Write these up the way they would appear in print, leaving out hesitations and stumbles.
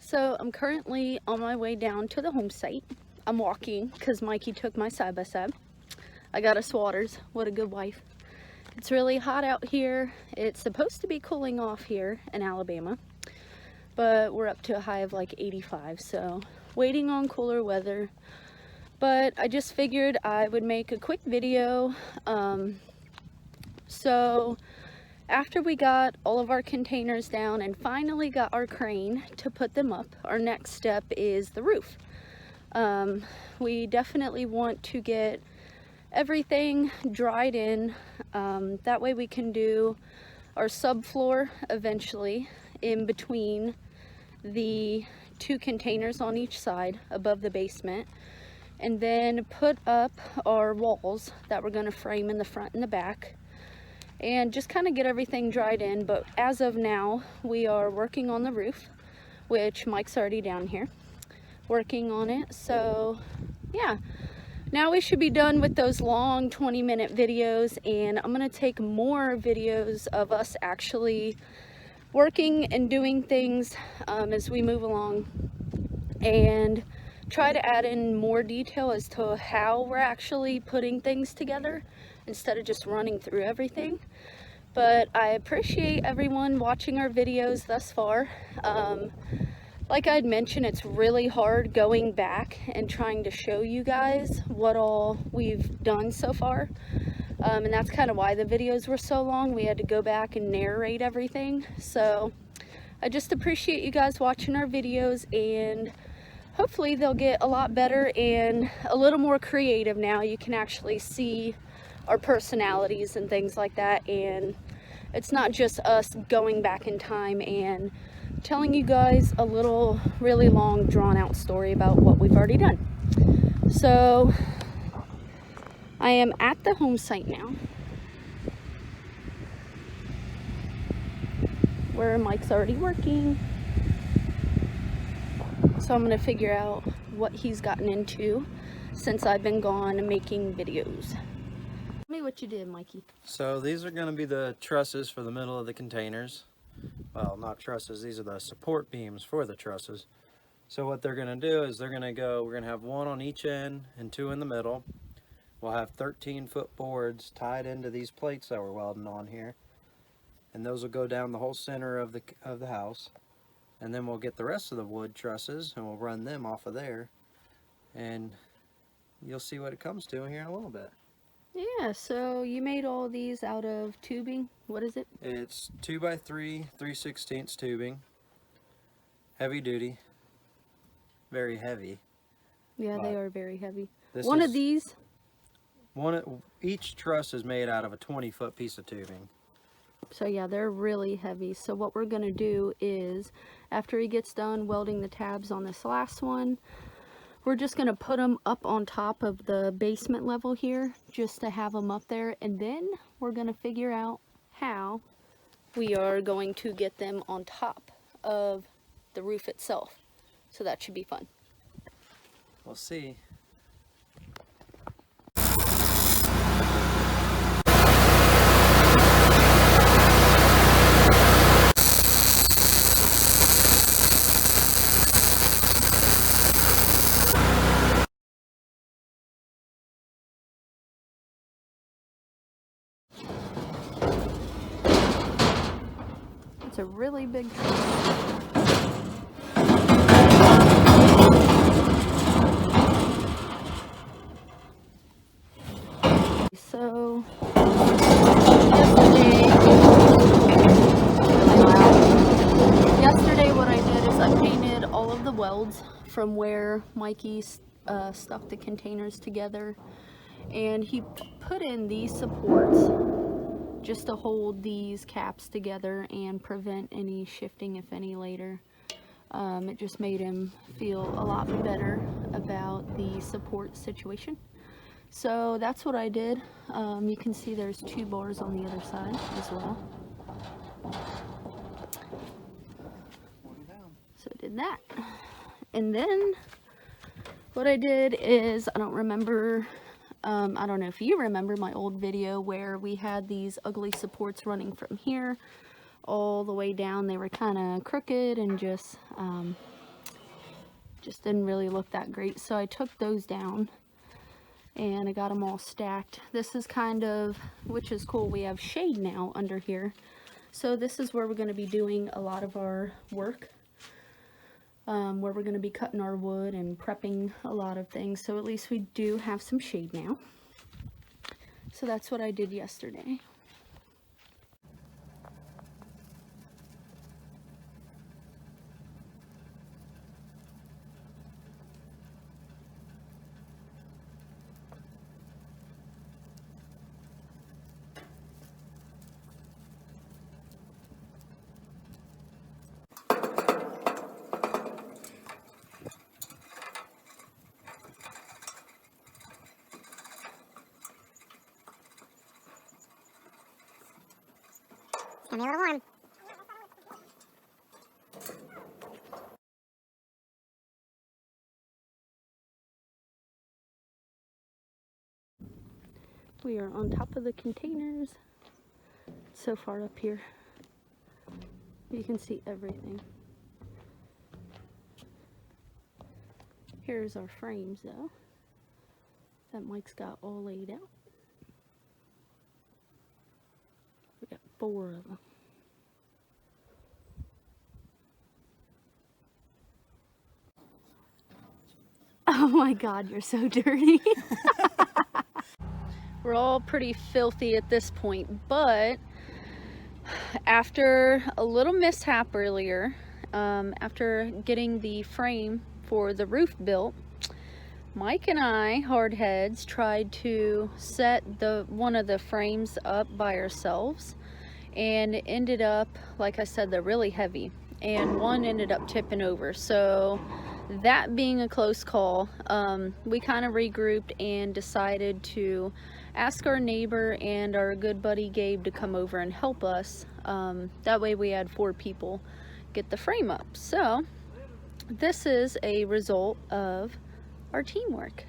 So I'm currently on my way down to the home site. I'm walking because Mikey took my side-by-side. I got a Swatters. What a good wife. It's really hot out here. It's supposed to be cooling off here in Alabama, but we're up to a high of like 85, so waiting on cooler weather. But I just figured I would make a quick video. So after we got all of our containers down and finally got our crane to put them up, our next step is the roof. We definitely want to get everything dried in. That way we can do our subfloor eventually in between the two containers on each side above the basement, and then put up our walls that we're going to frame in the front and the back, and just kind of get everything dried in. But as of now, we are working on the roof, which Mike's already down here working on it. So yeah, now we should be done with those long 20-minute videos, and I'm going to take more videos of us actually working and doing things as we move along, and try to add in more detail as to how we're actually putting things together instead of just running through everything. But I appreciate everyone watching our videos thus far. Like I had mentioned, it's really hard going back and trying to show you guys what all we've done so far. And that's kind of why the videos were so long. We had to go back and narrate everything. So I just appreciate you guys watching our videos, and hopefully they'll get a lot better and a little more creative now. You can actually see our personalities and things like that, and it's not just us going back in time and telling you guys a little really long drawn out story about what we've already done. So I am at the home site now, where Mike's already working. So I'm going to figure out what he's gotten into since I've been gone making videos. Tell me what you did, Mikey. So these are going to be the trusses for the middle of the containers. Well, not trusses, these are the support beams for the trusses. So what they're going to do is we're going to have one on each end and two in the middle. We'll have 13-foot boards tied into these plates that we're welding on here, and those will go down the whole center of the house. And then we'll get the rest of the wood trusses and we'll run them off of there, and you'll see what it comes to here in a little bit. Yeah, so you made all these out of tubing. What is it? It's 2x3 3/16 tubing, heavy duty, very heavy. Yeah, they are very heavy. Each truss is made out of a 20-foot piece of tubing. So yeah, they're really heavy. So what we're gonna do is, after he gets done welding the tabs on this last one, we're just gonna put them up on top of the basement level here, just to have them up there, and then we're gonna figure out how we are going to get them on top of the roof itself. So that should be fun. We'll see. It's a really big truck. So yesterday what I did is I painted all of the welds from where Mikey stuck the containers together, and he put in these supports just to hold these caps together and prevent any shifting, if any, later. It just made him feel a lot better about the support situation. So that's what I did. You can see there's 2 bars on the other side as well. So I did that. And then what I did is, I don't remember, I don't know if you remember my old video where we had these ugly supports running from here all the way down. They were kind of crooked and just just didn't really look that great. So I took those down and I got them all stacked. This is kind of, which is cool, we have shade now under here. So this is where we're going to be doing a lot of our work, where we're going to be cutting our wood and prepping a lot of things. So at least we do have some shade now. So that's what I did yesterday. It's gonna be a little warm. We are on top of the containers. It's so far up here. You can see everything. Here's our frames though, that Mike's got all laid out. We got 4 of them. Oh my God, you're so dirty. We're all pretty filthy at this point, but after a little mishap earlier, after getting the frame for the roof built, Mike and I, hardheads, tried to set one of the frames up by ourselves, and it ended up, like I said, they're really heavy, and one ended up tipping over. So that being a close call, we kind of regrouped and decided to ask our neighbor and our good buddy Gabe to come over and help us. That way we had 4 people get the frame up. So this is a result of our teamwork.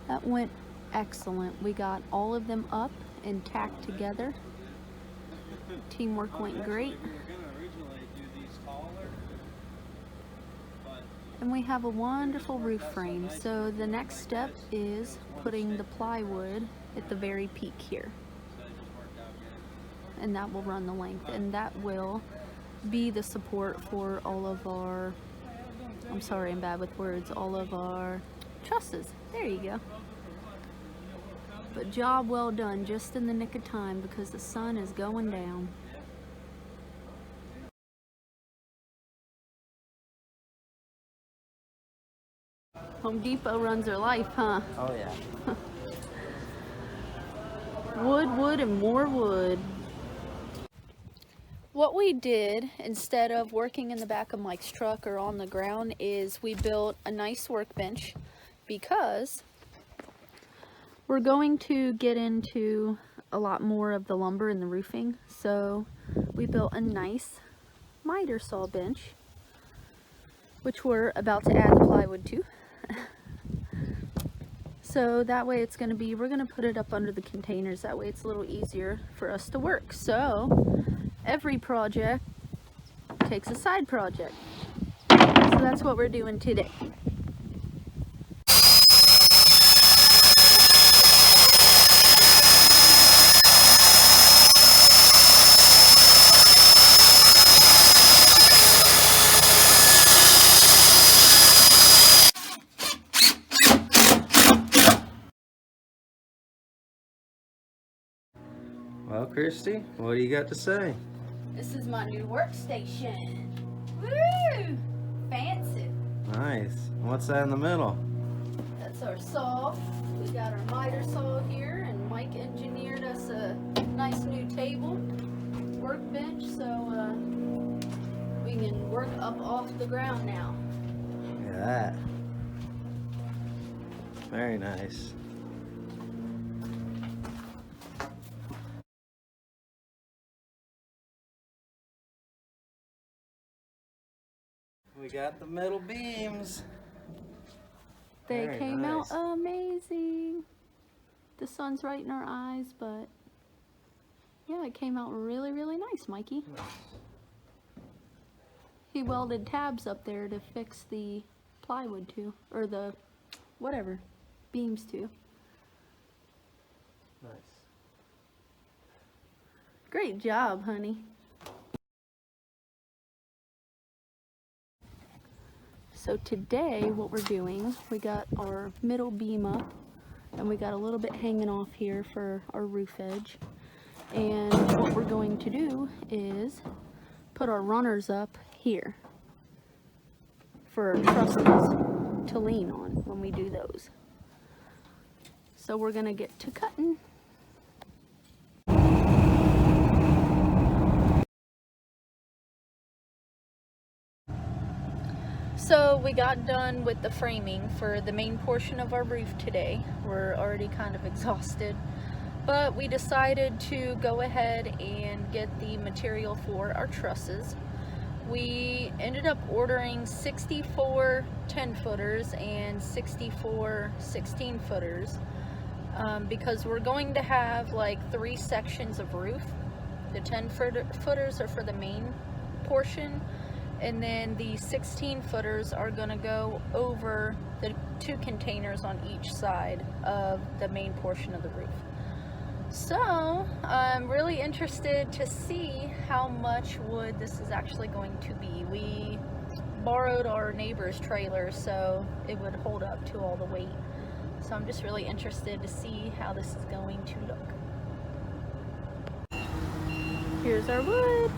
That went excellent. We got all of them up and tacked together. Teamwork went great. And we have a wonderful roof frame. So the next step is putting the plywood at the very peak here. And that will run the length, and that will be the support for all of our, I'm sorry, I'm bad with words, all of our trusses. There you go. But job well done, just in the nick of time, because the sun is going down. Home Depot runs their life, huh? Oh yeah. Wood, wood, and more wood. What we did, instead of working in the back of Mike's truck or on the ground, is we built a nice workbench, because we're going to get into a lot more of the lumber and the roofing. So we built a nice miter saw bench, which we're about to add the plywood to. So that way it's going to be, we're going to put it up under the containers. That way it's a little easier for us to work. So every project takes a side project. So that's what we're doing today. Well, Christy, what do you got to say? This is my new workstation. Woo! Fancy. Nice. What's that in the middle? That's our saw. We got our miter saw here, and Mike engineered us a nice new table, workbench, so we can work up off the ground now. Look at that. Very nice. We got the middle beams. They Very came nice. out amazing. The sun's right in our eyes, but yeah, it came out really, really nice, Mikey. Nice. He welded tabs up there to fix the plywood to, or the whatever, beams to. Nice. Great job, honey. So today what we're doing, we got our middle beam up and we got a little bit hanging off here for our roof edge. And what we're going to do is put our runners up here for our trusses to lean on when we do those. So we're gonna get to cutting. So we got done with the framing for the main portion of our roof today. We're already kind of exhausted, but we decided to go ahead and get the material for our trusses. We ended up ordering 64 10-footers and 64 16-footers because we're going to have like 3 sections of roof. The 10-footers are for the main portion, and then the 16-footers are going to go over the 2 containers on each side of the main portion of the roof. So I'm really interested to see how much wood this is actually going to be. We borrowed our neighbor's trailer so it would hold up to all the weight. So I'm just really interested to see how this is going to look. Here's our wood.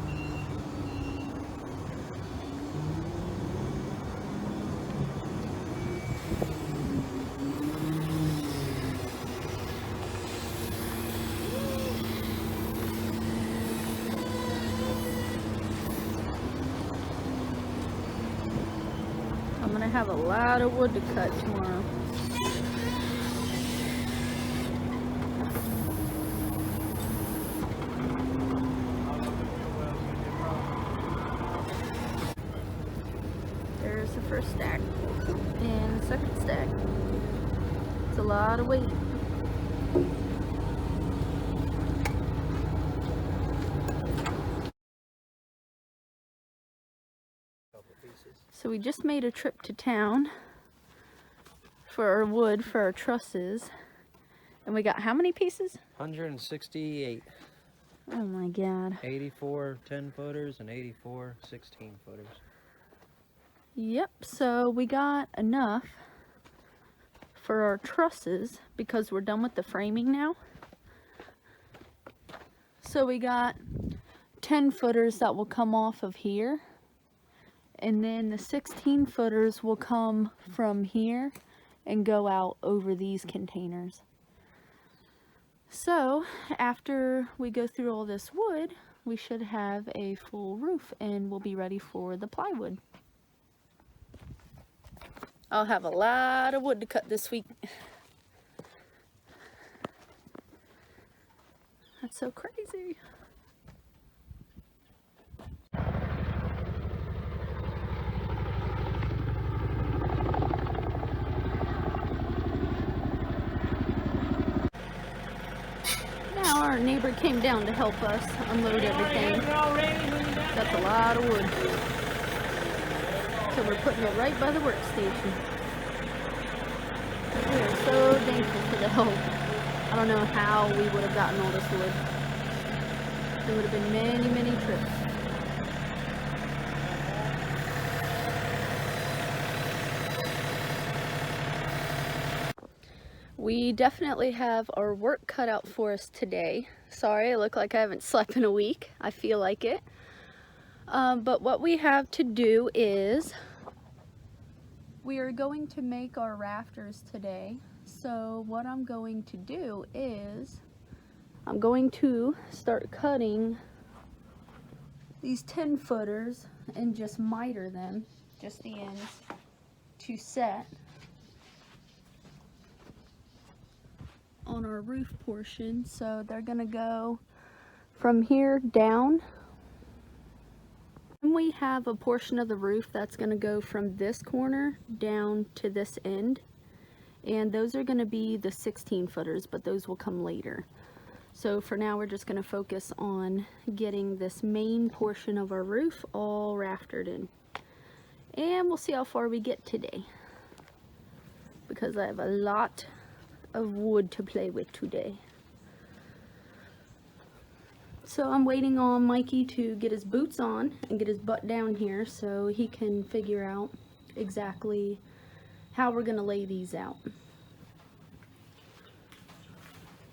I'm gonna have a lot of wood to cut tomorrow. There's the first stack and the second stack. It's a lot of weight. So we just made a trip to town for our wood for our trusses, and we got how many pieces? 168. Oh my god. 84 10-footers and 84 16-footers. Yep, so we got enough for our trusses because we're done with the framing now. So we got 10-footers that will come off of here, and then the 16-footers will come from here and go out over these containers. So after we go through all this wood, we should have a full roof and we'll be ready for the plywood. I'll have a lot of wood to cut this week. That's so crazy. Now our neighbor came down to help us unload everything. That's a lot of wood. So we're putting it right by the workstation. We are so thankful for the help. I don't know how we would have gotten all this wood. There would have been many, many trips. We definitely have our work cut out for us today. Sorry, I look like I haven't slept in a week. I feel like it. But what we have to do is we are going to make our rafters today. So what I'm going to do is I'm going to start cutting these 10-footers and just miter them, just the ends, to set on our roof portion. So they're gonna go from here down. we have a portion of the roof that's going to go from this corner down to this end, and those are going to be the 16 footers, but those will come later. So for now we're just going to focus on getting this main portion of our roof all raftered in, and we'll see how far we get today, because I have a lot of wood to play with today. So I'm waiting on Mikey to get his boots on and get his butt down here so he can figure out exactly how we're going to lay these out.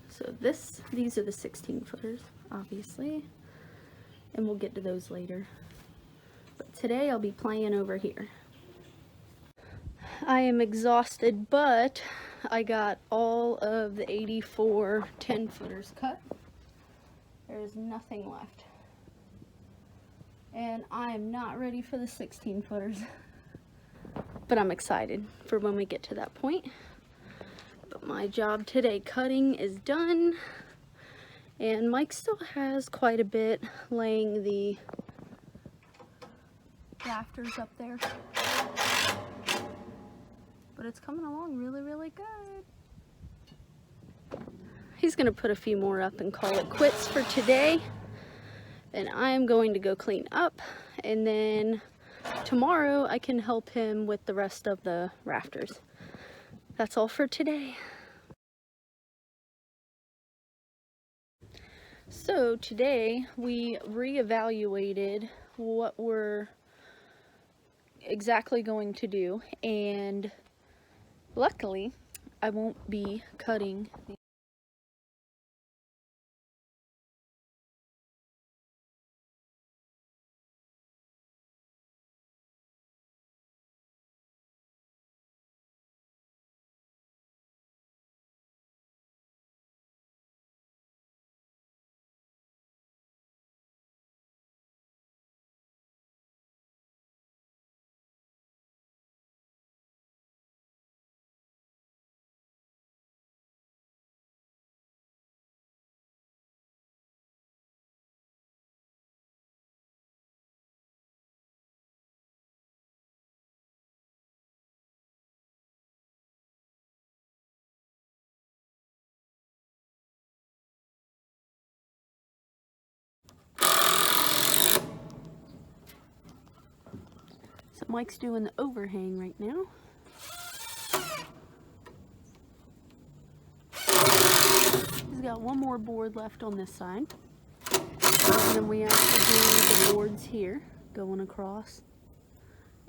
So these are the 16 footers, obviously, and we'll get to those later. But today I'll be playing over here. I am exhausted, but I got all of the 84 10-footers cut. There's nothing left. And I am not ready for the 16 footers. But I'm excited for when we get to that point. But my job today cutting is done. And Mike still has quite a bit laying the rafters up there. But it's coming along really, really good. He's gonna put a few more up and call it quits for today. And I'm going to go clean up, and then tomorrow I can help him with the rest of the rafters. That's all for today. So today we reevaluated what we're exactly going to do, and luckily I won't be cutting So Mike's doing the overhang right now. He's got one more board left on this side. And then we have to do the boards here going across.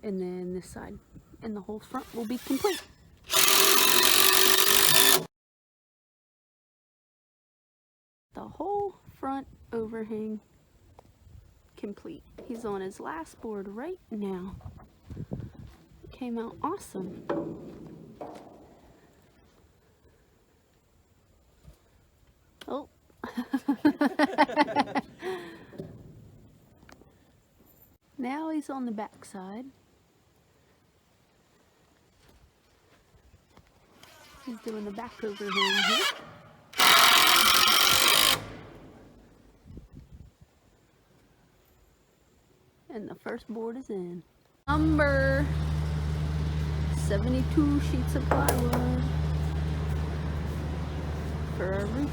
And then this side. And the whole front will be complete. The whole front overhang complete. He's on his last board right now. It came out awesome. Oh. Now he's on the back side. He's doing the back overhang here. And the first board is in. Number 72 sheets of plywood for our roof.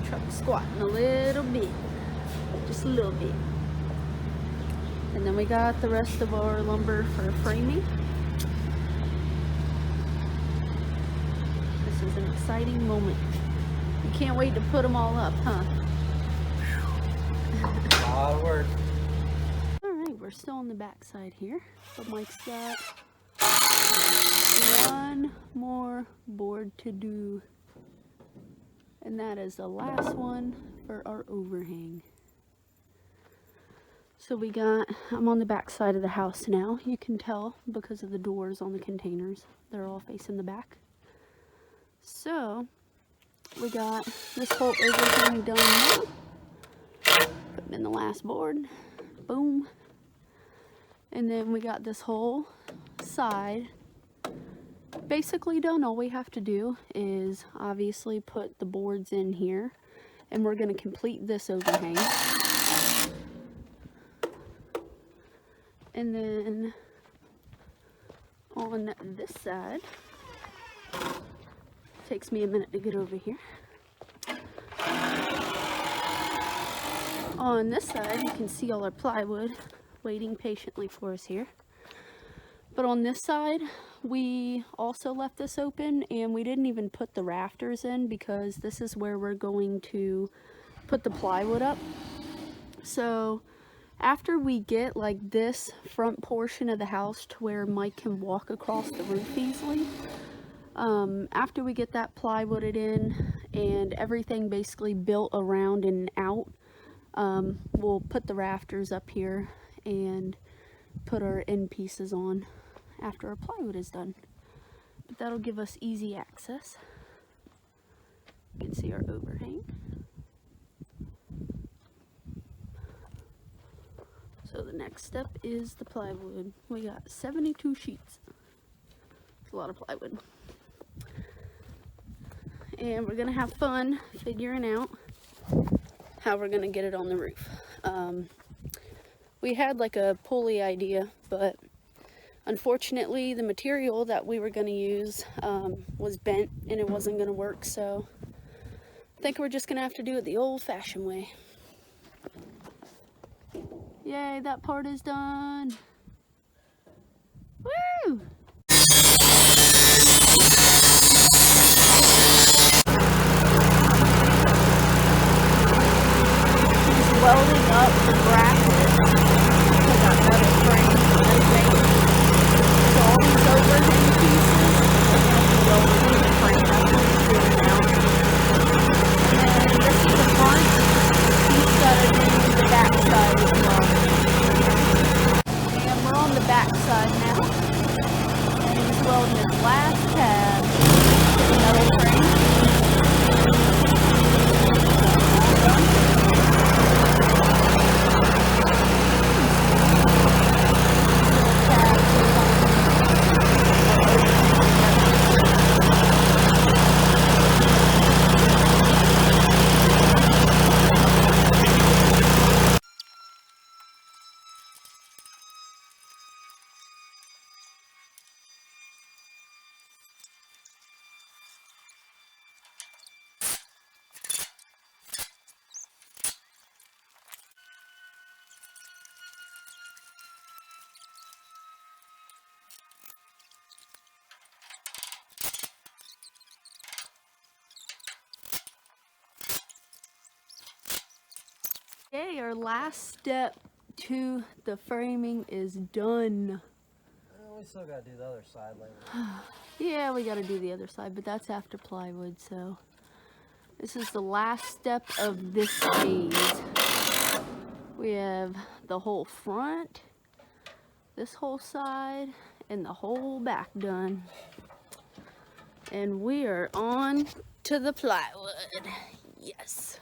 Truck squatting a little bit, just a little bit. And then we got the rest of our lumber for framing. This is an exciting moment. You can't wait to put them all up, huh? A lot of work. Alright, we're still on the back side here, but Mike's got one more board to do, and that is the last one for our overhang. So I'm on the back side of the house now. You can tell because of the doors on the containers. They're all facing the back. So we got this whole overhang done now. Putting in the last board. Boom. And then we got this whole side basically done. All we have to do is obviously put the boards in here, and we're going to complete this overhang. And then on this side, takes me a minute to get over here. On this side, you can see all our plywood waiting patiently for us here. But on this side, we also left this open, and we didn't even put the rafters in because this is where we're going to put the plywood up. So after we get like this front portion of the house to where Mike can walk across the roof easily, after we get that plywooded in and everything basically built around and out, we'll put the rafters up here and put our end pieces on after our plywood is done. But that'll give us easy access. You can see our overhang. So the next step is the plywood. We got 72 sheets. It's a lot of plywood. And we're gonna have fun figuring out how we're gonna get it on the roof. We had like a pulley idea, but unfortunately the material that we were gonna use was bent and it wasn't gonna work, so I think we're just gonna have to do it the old-fashioned way. Yay, that part is done. Woo! He's welding up the bracket to that metal frame and everything. So all these overhang pieces are going to be welded in the frame. That's what he's doing now. And this is the front. He's got to do the back side as well. And we're on the back side now. And he's welding his last tab to the metal frame. Okay, our last step to the framing is done. We still gotta do the other side later. Yeah, we gotta do the other side, but that's after plywood, so this is the last step of this phase. We have the whole front, this whole side, and the whole back done. And we are on to the plywood. Yes.